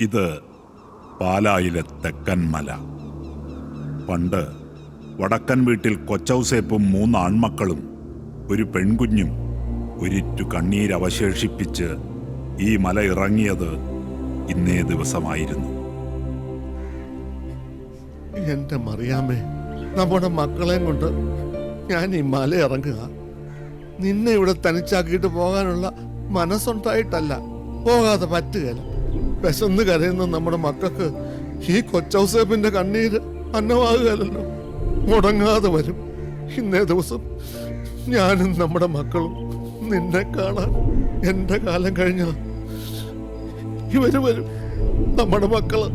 ഇത് പാലായിലെ തെക്കൻ മല. പണ്ട് വടക്കൻ വീട്ടിൽ കൊച്ചൗസേപ്പും 3 ആൺമക്കളും ഒരു പെൺകുഞ്ഞും ഒരിറ്റു കണ്ണീരവശേഷിപ്പിച്ച് ഈ മല ഇറങ്ങിയത് ഇന്നേ ദിവസമായിരുന്നു. എന്റെ മറിയാമ്മേ, നമ്മുടെ മക്കളെയും കൊണ്ട് ഞാൻ ഈ മല ഇറങ്ങുക. നിന്നെ ഇവിടെ തനിച്ചാക്കിയിട്ട് പോകാനുള്ള മനസ്സുണ്ടായിട്ടല്ല, പോകാതെ പറ്റുകയില്ല. വിശന്ന് കരയുന്ന നമ്മുടെ മക്കൾക്ക് ഈ കൊച്ചൗസേപ്പിന്റെ കണ്ണീര് അന്നമാകുകയല്ലോ, മുടങ്ങാതെ വരും. ഇന്നേ ദിവസം ഞാനും നമ്മുടെ മക്കളും നിന്നെ കാണാൻ എന്റെ കാലം കഴിഞ്ഞ ഇവര് വരും, നമ്മുടെ മക്കള്.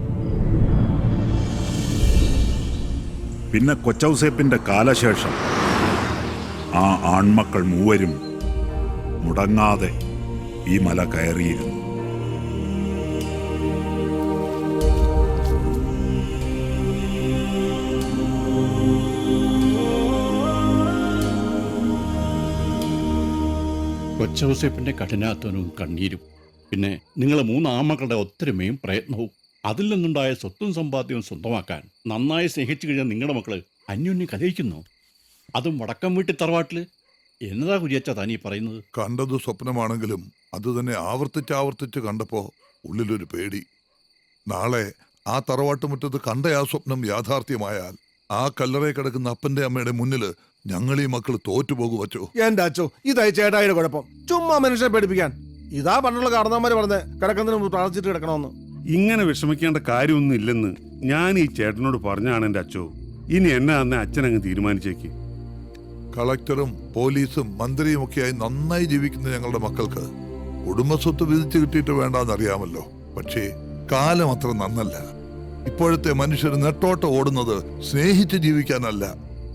പിന്നെ കൊച്ചൗസേപ്പിന്റെ കാലശേഷം ആ ആൺമക്കൾ 3 മുടങ്ങാതെ ഈ മല കയറിയിരുന്നു. കൊച്ചൗസേപ്പിന്റെ കഠിനാധ്വാനവും കണ്ണീരും, പിന്നെ നിങ്ങളെ 3 ആൺമക്കളുടെ ഒത്തൊരുമയും പ്രയത്നവും, അതിൽ നിന്നുണ്ടായ സ്വത്തും സമ്പാദ്യവും സ്വന്തമാക്കാൻ നന്നായി സ്നേഹിച്ചു കഴിഞ്ഞാൽ നിങ്ങളുടെ മക്കള് അന്യോന്യം കലയിക്കുന്നു. അതും വടക്കം വീട്ടിൽ തറവാട്ടില്. എന്നതാ കുര്യച്ച താനീ പറയുന്നത്? കണ്ടത് സ്വപ്നമാണെങ്കിലും അത് തന്നെ ആവർത്തിച്ച് കണ്ടപ്പോ ഉള്ളിലൊരു പേടി. നാളെ ആ തറവാട്ടുമുറ്റത്ത് കണ്ട ആ സ്വപ്നം യാഥാർത്ഥ്യമായാൽ ആ കല്ലറ കിടക്കുന്ന അപ്പന്റെ അമ്മയുടെ മുന്നിൽ ഞങ്ങൾ ഈ മക്കൾ തോറ്റുപോകു വച്ചോ. എന്റെ അച്ചോ, ഇതായി ചേട്ടായിയുടെ കുഴപ്പം. ചുമ്മാ മനുഷ്യരെ പേടിപ്പിക്കാൻ. ഇതാ പണ്ടുള്ള കാരണവന്മാര് പറഞ്ഞ് കിടക്കുന്നതിന് മുമ്പ് പ്രാർത്ഥിച്ചിട്ട് കിടക്കണമെന്ന്. ഇങ്ങനെ വിഷമിക്കേണ്ട കാര്യമൊന്നും ഇല്ലെന്ന് ഞാൻ ഈ ചേട്ടനോട് പറഞ്ഞാണ് എൻ്റെ അച്ചോ. ഇനി എന്നെ അന്ന് അച്ഛനങ്ങ് തീരുമാനിച്ചേക്ക്. കളക്ടറും പോലീസും മന്ത്രിയും ഒക്കെയായി നന്നായി ജീവിക്കുന്ന ഞങ്ങളുടെ മക്കൾക്ക് കുടുംബസ്വത്ത് വിധിച്ചു കിട്ടിയിട്ട് വേണ്ടാന്നറിയാമല്ലോ. പക്ഷേ കാലം അത്ര നന്നല്ല. ഇപ്പോഴത്തെ മനുഷ്യർ നെട്ടോട്ട് ഓടുന്നത് സ്നേഹിച്ച് ജീവിക്കാനല്ല,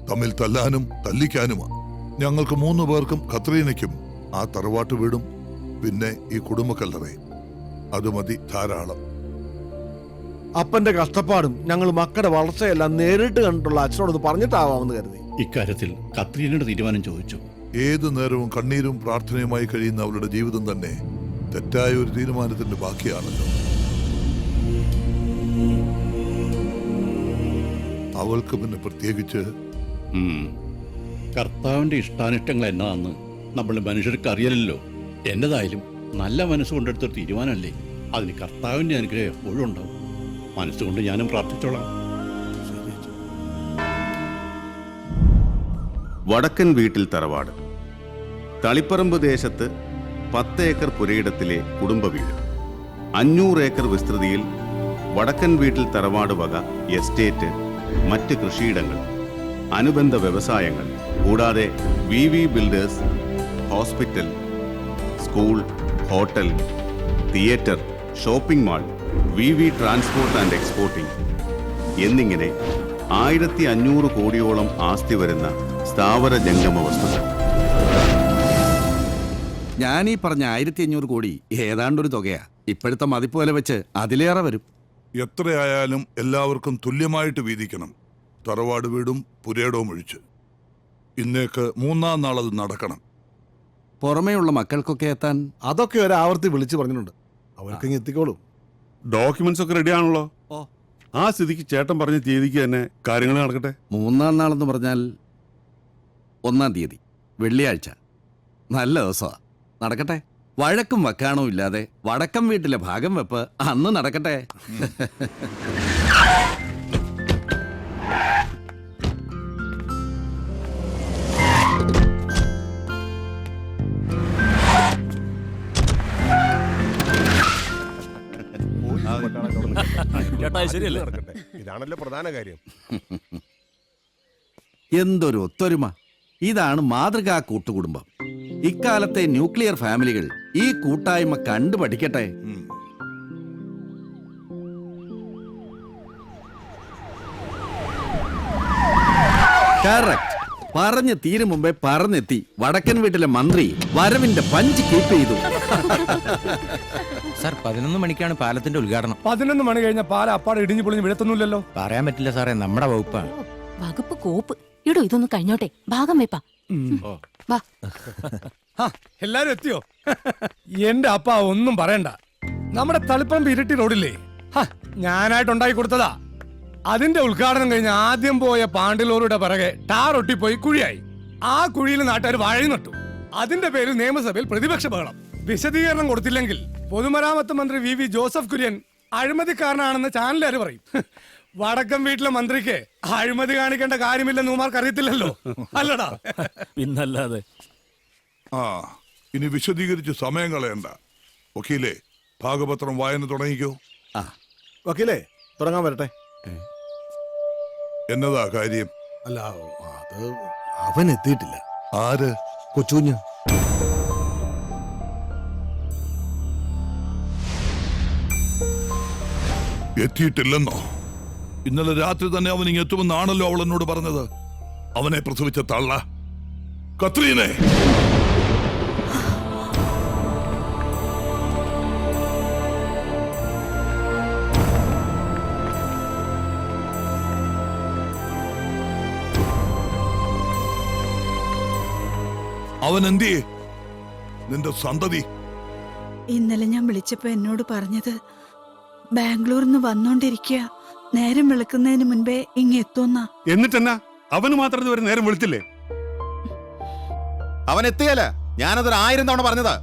തമ്മിൽ തല്ലാനും തല്ലിക്കാനുമാ. ഞങ്ങൾക്ക് 3 പേർക്കും കത്രീനയ്ക്കും ആ തറവാട്ട് വീടും പിന്നെ ഈ കുടുംബക്കല്ലറയും അത് മതി, ധാരാളം. അപ്പന്റെ കഷ്ടപ്പാടും ഞങ്ങൾ മക്കളുടെ വളർച്ചയെല്ലാം നേരിട്ട് കണ്ടിട്ടുള്ള അച്ഛനോട് പറഞ്ഞിട്ടാവാമെന്ന് കരുതി. ഇക്കാര്യത്തിൽ കത്രീനയുടെ തീരുമാനം ചോദിച്ചു. ഏതു നേരവും കണ്ണീരും പ്രാർത്ഥനയുമായി കഴിയുന്ന അവളുടെ ജീവിതം തന്നെ തെറ്റായ ഒരു തീരുമാനത്തിന്റെ ബാക്കിയാണല്ലോ. അവൾക്ക് പിന്നെ പ്രത്യേകിച്ച് കർത്താവിന്റെ ഇഷ്ടാനിഷ്ടങ്ങൾ എന്നാന്ന് നമ്മൾ മനുഷ്യർക്ക് അറിയില്ലല്ലോ. എന്നതായാലും നല്ല മനസ്സുകൊണ്ടെടുത്തൊരു തീരുമാനമല്ലേ, അതിന് കർത്താവിന്റെ അനുഗ്രഹം എപ്പോഴും ഉണ്ടാവും. മനസ്സുകൊണ്ട് ഞാനും പ്രാർത്ഥിച്ചോളാം. വടക്കൻ വീട്ടിൽ തറവാട്. തളിപ്പറമ്പ് ദേശത്ത് 10 ഏക്കർ പുരയിടത്തിലെ കുടുംബ വീട്. 500 ഏക്കർ വിസ്തൃതിയിൽ വടക്കൻ വീട്ടിൽ തറവാട് വക എസ്റ്റേറ്റ്, മറ്റ് കൃഷിയിടങ്ങൾ, അനുബന്ധ വ്യവസായങ്ങൾ, കൂടാതെ VV builders, hospital, school, hotel, theatre, shopping mall, VV transport and exporting എന്നിങ്ങനെ 1500 കോടിയോളം ആസ്തി വരുന്ന സ്ഥാവര ജംഗമ വസ്തുക്കൾ. ഞാനീ പറഞ്ഞ 1500 കോടി ഏതാണ്ടൊരു തുകയാ. ഇപ്പോഴത്തെ മതിപ്പ് വില വെച്ച് അതിലേറെ വരും. എത്രയായാലും എല്ലാവർക്കും തുല്യമായിട്ട് വീതിക്കണം, തറവാട് വീടും പുരയിടവും ഒഴിച്ച്. ഇന്നേക്ക് 3-ാം നാൾ അത് നടക്കണം. പുറമേയുള്ള മക്കൾക്കൊക്കെ എത്താൻ അതൊക്കെ ഒരു ആവർത്തി വിളിച്ചു പറഞ്ഞിട്ടുണ്ട്. അവർക്ക് എത്തിക്കോളും. ഡോക്യുമെന്റ്സ് ഒക്കെ റെഡി ആണല്ലോ. ആ സ്ഥിതിക്ക് ചേട്ടൻ പറഞ്ഞ തീയതിക്ക് തന്നെ കാര്യങ്ങൾ നടക്കട്ടെ. 3-ാം നാളെന്ന് പറഞ്ഞാൽ 1-ാം തീയതി വെള്ളിയാഴ്ച. നല്ല ദിവസമാണ്, നടക്കട്ടെ. വഴക്കും വക്കാണവും ഇല്ലാതെ വടക്കം വീട്ടിലെ ഭാഗം വെപ്പ് അന്ന് നടക്കട്ടെ. ഇതാണല്ലോ പ്രധാന കാര്യം. എന്തൊരു ഒത്തൊരുമ! ഇതാണ് മാതൃകാ കൂട്ടുകുടുംബം. ഇക്കാലത്തെ ന്യൂക്ലിയർ ഫാമിലികൾ ഈ കൂട്ടായ്മ കണ്ടു പഠിക്കട്ടെ. കറക്റ്റ്. പറഞ്ഞു തീരും മുമ്പേ പറഞ്ഞെത്തി വടക്കൻ വീട്ടിലെ മന്ത്രി വരവിന്റെ പഞ്ച് കീപ്പ് ചെയ്തു. സാർ 11 മണിക്കാണ് പാലത്തിന്റെ ഉദ്ഘാടനം. 11 മണി കഴിഞ്ഞ പാല അപ്പാടെ ഇടിഞ്ഞു പൊളിഞ്ഞ് വീഴത്തൊന്നുമില്ലല്ലോ. പറയാൻ പറ്റില്ല സാറേ, നമ്മുടെ വകുപ്പാണ്. വകുപ്പ് കോപ്പ്. ഇടോ ഇതൊന്ന് കഴിഞ്ഞോട്ടെ, ഭാഗം വെപ്പാ. വാ. എല്ലാരും എത്തിയോ? എന്റെ അപ്പ ഒന്നും പറയണ്ട. നമ്മുടെ തളിപ്പറമ്പ് ഇരിട്ടി റോഡില്ലേ, ഞാനായിട്ട് ഉണ്ടാക്കി കൊടുത്തതാ. അതിന്റെ ഉദ്ഘാടനം കഴിഞ്ഞ് ആദ്യം പോയ പാണ്ടിലോറിയുടെ പിറകെ ടാർ ഒട്ടിപ്പോയി കുഴിയായി. ആ കുഴിയിൽ നാട്ടുകാർ വാഴ നട്ടു. അതിന്റെ പേരിൽ നിയമസഭയിൽ പ്രതിപക്ഷ ബഹളം. വിശദീകരണം കൊടുത്തില്ലെങ്കിൽ പൊതുമരാമത്ത് മന്ത്രി വി ജോസഫ് കുര്യൻ അഴിമതിക്കാരനാണെന്ന് ചാനലുകാർ പറയും. വടക്കം വീട്ടിലെ മന്ത്രിക്ക് അഴിമതി കാണിക്കേണ്ട കാര്യമില്ലെന്ന് ഉമാർക്ക് അറിയത്തില്ലല്ലോ, അല്ലടാ? പിന്നല്ലാതെ. ആ, ഇനി വിശദീകരിച്ച് സമയം കളയണ്ട. വക്കീലേ, ഭാഗപത്രം വായന തുടങ്ങിക്കോ. വക്കീലേ, തുടങ്ങാൻ വരട്ടെ. എന്നതാ കാര്യം? അല്ല, അത് അവൻ എത്തിയിട്ടില്ല. ആര്? കൊച്ചുകുഞ്ഞ്. എത്തിയിട്ടില്ലെന്നോ? ഇന്നലെ രാത്രി തന്നെ അവൻ ഇങ്ങ് എത്തുമെന്നാണല്ലോ അവൾ എന്നോട് പറഞ്ഞത്. അവനെ പ്രസവിച്ച തള്ള കത്രീനെ. അവൻ എന്തിയെ? നിന്റെ സന്തതി ഇന്നലെ ഞാൻ വിളിച്ചപ്പോ എന്നോട് പറഞ്ഞത് ബാംഗ്ലൂരിൽ നിന്ന് വന്നോണ്ടിരിക്കുക, നേരം വെളുക്കുന്നതിന് മുൻപേ ഇങ്ങ് എത്തുന്ന. എന്നിട്ടെന്നാ അവന് മാത്രം ഇതുവരെ നേരം വിളിച്ചില്ലേ? അവൻ എത്തുകയല്ല, ഞാനതൊരു 1000 തവണ പറഞ്ഞതാ.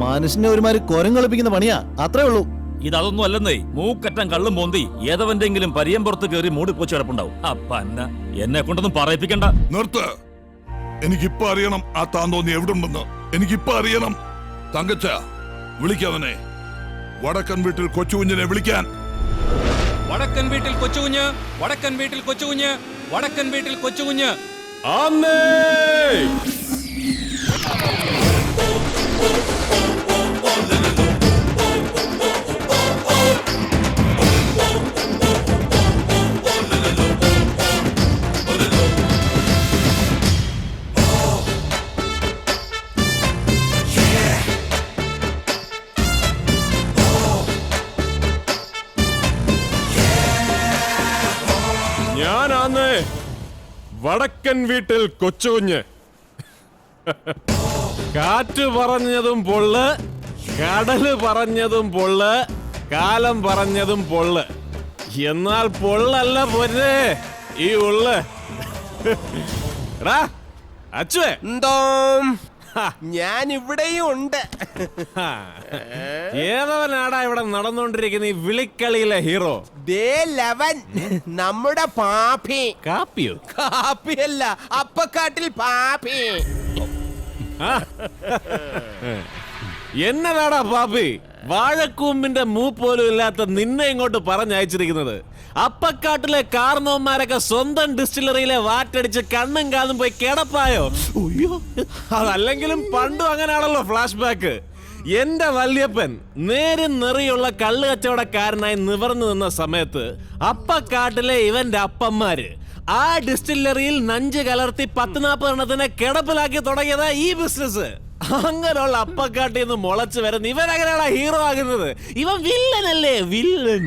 മനുഷ്യനെ ഒരുമാതിരി കൊരം കളിപ്പിക്കുന്ന പണിയാ, അത്രേ ഉള്ളൂ. ഇതൊന്നും അല്ലെന്നേ, മൂക്കറ്റം കള്ളും പോന്തി ഏതവന്റെങ്കിലും പരിയമ്പുറത്ത് കയറി മൂടിപ്പോച്ച് കിടപ്പുണ്ടാവും. അപ്പ എന്നെ കൊണ്ടൊന്നും പറയിപ്പിക്കണ്ട. നിർത്ത്. എനിക്കിപ്പോ അറിയണം ആ താന്തോന്നി എവിടെ ഉണ്ടെന്ന്. എനിക്കിപ്പോ അറിയണം. തങ്കച്ച, വിളിക്കവനെ. വടക്കൻ വീട്ടിൽ കൊച്ചുകുഞ്ഞിനെ വിളിക്കാൻ. വടക്കൻ വീട്ടിൽ കൊച്ചുകുഞ്ഞ്, വടക്കൻ വീട്ടിൽ കൊച്ചുകുഞ്ഞ്, വടക്കൻ വീട്ടിൽ കൊച്ചുകുഞ്ഞ്. ഞാനാന്ന് വടക്കൻ വീട്ടിൽ കൊച്ചുകുഞ്ഞ്. കാറ്റ് പറഞ്ഞതും പൊള്ള്, കടല് പറഞ്ഞതും പൊള്ള്, കാലം പറഞ്ഞതും പൊള്ള്. എന്നാൽ പൊള്ളല്ല പൊന്നെ ഈ ഉള്ള്. അച്ചുവേ, ഞാൻ ഇവിടെയും ഉണ്ട്. ഏതവനാടാ ഇവിടെ നടന്നുകൊണ്ടിരിക്കുന്ന ഈ വിളിക്കളിയിലെ ഹീറോ? നമ്മുടെ പാപ്പി. കാപ്പിയോ? കാപ്പിയല്ല, അപ്പക്കാട്ടിൽ പാപ്പി. എന്നതാടാ പാപ്പി, വാഴക്കൂമ്പിന്റെ മൂപ്പോലും ഇല്ലാത്ത നിന്നെ ഇങ്ങോട്ട് പറഞ്ഞയച്ചിരിക്കുന്നത്? അപ്പക്കാട്ടിലെ കാർന്നോന്മാരൊക്കെ സ്വന്തം ഡിസ്റ്റിലറിയിലെ വാറ്റടിച്ച് കണ്ണും കാതും പോയി കിടപ്പായോ? അതല്ലെങ്കിലും പണ്ടും അങ്ങനെയാണല്ലോ ഫ്ലാഷ് ബാക്ക്. എന്റെ വല്യപ്പൻ നേരും നെറിയുള്ള കള്ളു കച്ചവടക്കാരനായി നിവർന്നു നിന്ന സമയത്ത് അപ്പക്കാട്ടിലെ ഇവന്റെ അപ്പന്മാര് ആ ഡിസ്റ്റിലറിയിൽ നഞ്ച് കലർത്തി 10-40 എണ്ണത്തിനെ കിടപ്പിലാക്കി തുടങ്ങിയതാ ഈ ബിസിനസ്. അങ്ങനെയുള്ള അപ്പക്കാട്ടിൽ നിന്ന് മുളച്ചു വരുന്ന ഇവനെങ്ങനെയാണ് ഹീറോ ആകുന്നത്? ഇവൻ വില്ലനല്ലേ, വില്ലൻ.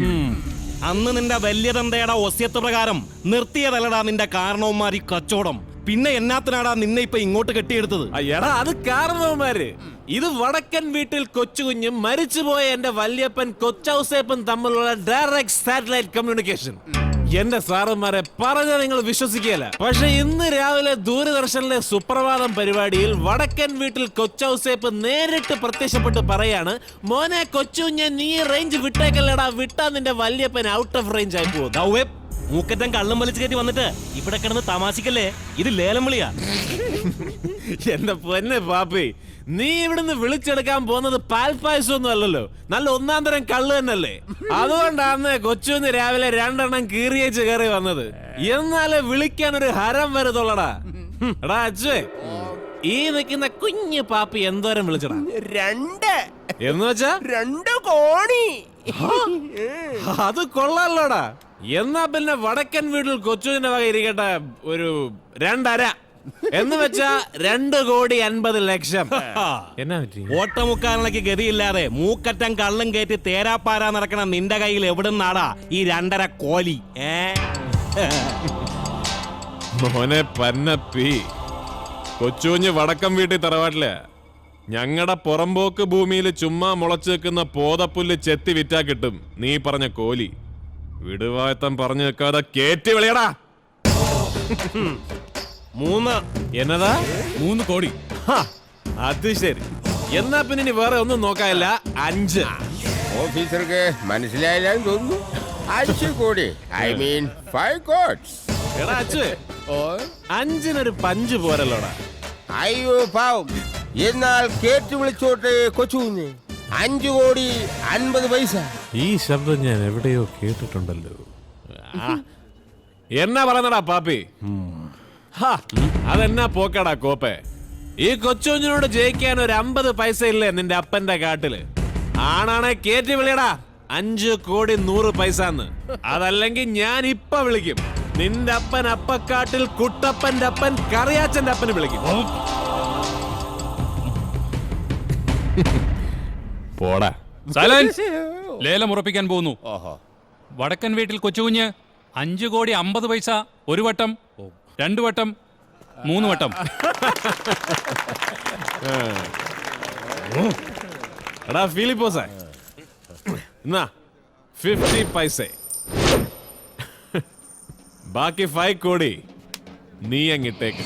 അന്ന് നിന്റെ വലിയ തന്തയുടെ ഒസ്യത്ത് പ്രകാരം നിർത്തിയതല്ലടാ നിന്റെ കാരണവന്മാർ ഈ കച്ചവടം. പിന്നെ എന്നാത്തിനാടാ നിന്നെ ഇപ്പൊ ഇങ്ങോട്ട് കെട്ടിയെടുത്തത്? എടാ, അത് കാരണവന്മാര്. ഇത് വടക്കൻ വീട്ടിൽ കൊച്ചുകുഞ്ഞും മരിച്ചുപോയ എന്റെ വല്യപ്പൻ കൊച്ചൗസേപ്പൻ തമ്മിലുള്ള ഡയറക്റ്റ് സാറ്റലൈറ്റ് കമ്മ്യൂണിക്കേഷൻ. എന്റെ സാറന്മാരെ പറഞ്ഞ നിങ്ങൾ വിശ്വസിക്കുകയല്ല. പക്ഷെ ഇന്ന് രാവിലെ ദൂരദർശനിലെ സുപ്രഭാതം പരിപാടിയിൽ വടക്കൻ വീട്ടിൽ കൊച്ചൗസേപ്പ് നേരിട്ട് പ്രത്യക്ഷപ്പെട്ട് പറയാണ്, മോനെ കൊച്ചുകുഞ്ഞ്, നീ റേഞ്ച് വിട്ടേക്കല്ലടാ, വിട്ടാ നിന്റെ വല്യപ്പൻ ഔട്ട് ഓഫ് റേഞ്ച് ആയി പോകും. മൂക്കറ്റം കള്ളം വലിച്ചു കയറ്റി വന്നിട്ട് ഇവിടെ കിടന്ന് തമാശിക്കല്ലേ, ഇത് ലേലം വിളിയാ. എന്റെ പൊന്നെ പാപ്പി, നീ ഇവിടുന്ന് വിളിച്ചെടുക്കാൻ പോകുന്നത് പാൽപ്പായസമൊന്നും അല്ലല്ലോ, നല്ല 1-ാം തരം കള്ള് തന്നെയല്ലേ. അതുകൊണ്ടാണ് കൊച്ചുന്ന് രാവിലെ 2 എണ്ണം കീറിയേച്ച് കയറി വന്നത്. എന്നാലേ വിളിക്കാൻ ഒരു ഹരം വരുതുള്ളടാ. എടാ അച്ഛേ, ഈ നിൽക്കുന്ന കുഞ്ഞു പാപ്പി എന്തോരം വിളിച്ചടാ? 2 എന്ന് വെച്ചാ 2 കോടി. അത് കൊള്ളാലോടാ. എന്നാ പിന്നെ വടക്കൻ വീട്ടിൽ കൊച്ചുവിന്റെ വക ഇരിക്കട്ടെ ഒരു 2.5 എന്ന് വെച്ചാ 2,50,00,000. എന്നാ പറ്റി? ഓട്ടമുക്കാരനക്ക് ഗതിയില്ലാതെ മൂക്കറ്റം കള്ളും കയറ്റി തേരാപ്പാരാ നടക്കണ നിന്റെ കയ്യിൽ എവിടുന്നാടാ ഈ 2.5 കോലി? മോനെ പന്നപ്പി, കൊച്ചുകുഞ്ഞ് വടക്കം വീട്ടിൽ തറവാട്ടില്ല. ഞങ്ങളുടെ പുറമ്പോക്ക് ഭൂമിയിൽ ചുമ്മാ മുളച്ചു വെക്കുന്ന പോതപ്പുല്ല് ചെത്തി വിറ്റാ കിട്ടും നീ പറഞ്ഞ കോലി. വിടുവായത്തം പറഞ്ഞു വെക്കാതെ കേറ്റി വിളിയടാ. 3. എന്നതാ? 3 കോടി. അത് ശരി. എന്നാ പിന്നെ ഇനി വേറെ ഒന്നും നോക്കാനില്ല. 5. ഓഫീസർക്ക് മനസ്സിലായില്ലാന്ന് തോന്നുന്നു. 5 കോടി, ഐ മീൻ 5 കോട്സ്. എടാ അച്ചു, 5-നൊരു പഞ്ച് പോരല്ലോടാ. അയ്യോ പാവം, എന്നാൽ കേട്ട് വിളിച്ചോട്ടെ കൊച്ചുകുഞ്ഞ്. 5 കോടി 50 പൈസ. ഈ ശബ്ദം ഞാൻ എവിടെയോ കേട്ടിട്ടുണ്ടല്ലോ. എന്നാ പറയുന്നടാ പാപ്പി? അതെന്നാ പോക്കടാ കോപ്പേ. ഈ കൊച്ചുകുഞ്ഞിനോട് ജയിക്കാൻ ഒരു 50 പൈസ ഇല്ലേ നിന്റെ അപ്പന്റെ കാട്ടില്? ആണാണെ കേറ്റി വിളിയടാ. 5 കോടി 100 പൈസന്ന്. അതല്ലെങ്കിൽ ഞാൻ ഇപ്പൊ വിളിക്കും. നിന്റെ അപ്പൻ അപ്പക്കാട്ടിൽ കുട്ടപ്പന്റെ അപ്പൻ കറിയാച്ചന്റെ അപ്പന് വിളിക്കും. പോടാ. സൈലൻസ്. ലേലം ഉറപ്പിക്കാൻ പോകുന്നു. വടക്കൻ വീട്ടിൽ കൊച്ചുകുഞ്ഞ് 5 കോടി 50 പൈസ. 1 വട്ടം, 2 വട്ടം, 3 വട്ടം. എടാ ഫിലിപ്പോസേ, എന്നാ 50 പൈസ. ബാക്കി 5 കോടി നീ അങ്ങിട്ടേക്ക്.